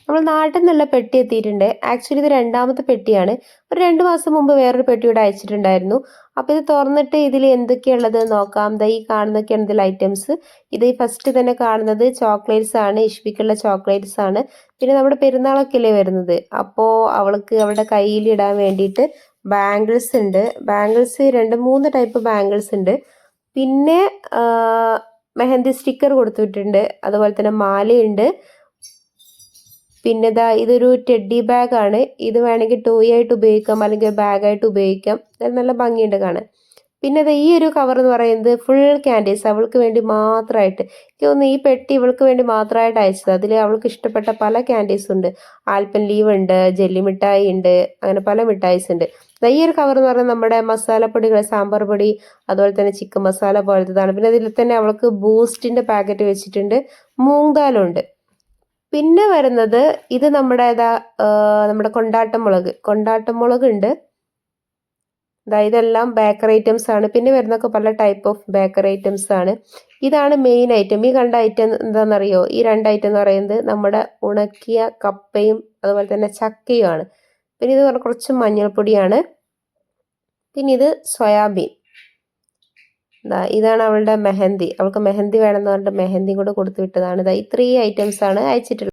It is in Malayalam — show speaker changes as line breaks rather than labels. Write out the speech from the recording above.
നമ്മൾ നാട്ടിൽ നിന്നുള്ള പെട്ടി എത്തിയിട്ടുണ്ട്. ആക്ച്വലി ഇത് രണ്ടാമത്തെ പെട്ടിയാണ്. ഒരു 2 മാസം മുമ്പ് വേറൊരു പെട്ടി ഇവിടെ അയച്ചിട്ടുണ്ടായിരുന്നു. അപ്പോൾ ഇത് തുറന്നിട്ട് ഇതിൽ എന്തൊക്കെയുള്ളത് നോക്കാം. ദാ ഈ കാണുന്നതൊക്കെയാണ് ഇതിൽ ഐറ്റംസ്. ഇത് ഫസ്റ്റ് തന്നെ കാണുന്നത് ചോക്ലേറ്റ്സ് ആണ്. ഇഷ്മിക്കുള്ള ചോക്ലേറ്റ്സ് ആണ്. പിന്നെ നമ്മുടെ പെരുന്നാളൊക്കെ അല്ലേ വരുന്നത്. അപ്പോൾ അവൾക്ക് അവളുടെ കയ്യിലിടാൻ വേണ്ടിയിട്ട് ബാംഗിൾസ് ഉണ്ട്. ബാംഗിൾസ് 2-3 ടൈപ്പ് ബാംഗിൾസ് ഉണ്ട്. പിന്നെ മെഹന്തി സ്റ്റിക്കർ കൊടുത്തിട്ടുണ്ട്. അതുപോലെ തന്നെ മാലയുണ്ട്. പിന്നെ ഇതാ ഇതൊരു ടെഡി ബാഗാണ്. ഇത് വേണമെങ്കിൽ ടോയ് ആയിട്ട് ഉപയോഗിക്കാം, അല്ലെങ്കിൽ ബാഗായിട്ട് ഉപയോഗിക്കാം. നല്ല ഭംഗിയുണ്ട് കാണാൻ. പിന്നെ ഇത് ഈ ഒരു കവർ എന്ന് പറയുന്നത് ഫുൾ ക്യാൻഡീസ് അവൾക്ക് വേണ്ടി മാത്രമായിട്ട്. എനിക്ക് തോന്നുന്നു ഈ പെട്ടി ഇവൾക്ക് വേണ്ടി മാത്രമായിട്ട് അയച്ചത്. അതിൽ അവൾക്ക് ഇഷ്ടപ്പെട്ട പല ക്യാൻഡീസ് ഉണ്ട്. ആൽപ്പൻ ലീവ് ഉണ്ട്, ജെല്ലി മിഠായി ഉണ്ട്, അങ്ങനെ പല മിഠായിസ് ഉണ്ട്. ഈ ഒരു കവർ എന്ന് പറയുന്നത് നമ്മുടെ മസാലപ്പൊടികൾ, സാമ്പാർ പൊടി, അതുപോലെ തന്നെ ചിക്കൻ മസാല പോലത്തതാണ്. പിന്നെ അതിൽ തന്നെ അവൾക്ക് ബൂസ്റ്റിന്റെ പാക്കറ്റ് വെച്ചിട്ടുണ്ട്, മൂങ് ദാലുണ്ട്. പിന്നെ വരുന്നത് ഇത് നമ്മുടെ നമ്മുടെ കൊണ്ടാട്ടം മുളക് ഉണ്ട്. ഇതെല്ലാം ബേക്കറി ഐറ്റംസ് ആണ്. പിന്നെ വരുന്നൊക്കെ പല ടൈപ്പ് ഓഫ് ബേക്കറി ഐറ്റംസ് ആണ്. ഇതാണ് മെയിൻ ഐറ്റം. ഈ കണ്ട ഐറ്റം എന്താണെന്നറിയോ? ഈ 2 ഐറ്റം എന്ന് പറയുന്നത് നമ്മുടെ ഉണക്കിയ കപ്പയും അതുപോലെ തന്നെ ചക്കയും ആണ്. പിന്നെ ഇത് കുറച്ച് മഞ്ഞൾപ്പൊടിയാണ്. പിന്നെ ഇത് സോയാബീൻ. ഇതാണ് അവളുടെ മെഹന്തി. അവൾക്ക് മെഹന്തി വേണമെന്ന് പറഞ്ഞിട്ട് മെഹന്തി കൂടെ കൊടുത്തു വിട്ടതാണ്. ഈ 3 ഐറ്റംസ് ആണ് അയച്ചിട്ടുള്ളത്.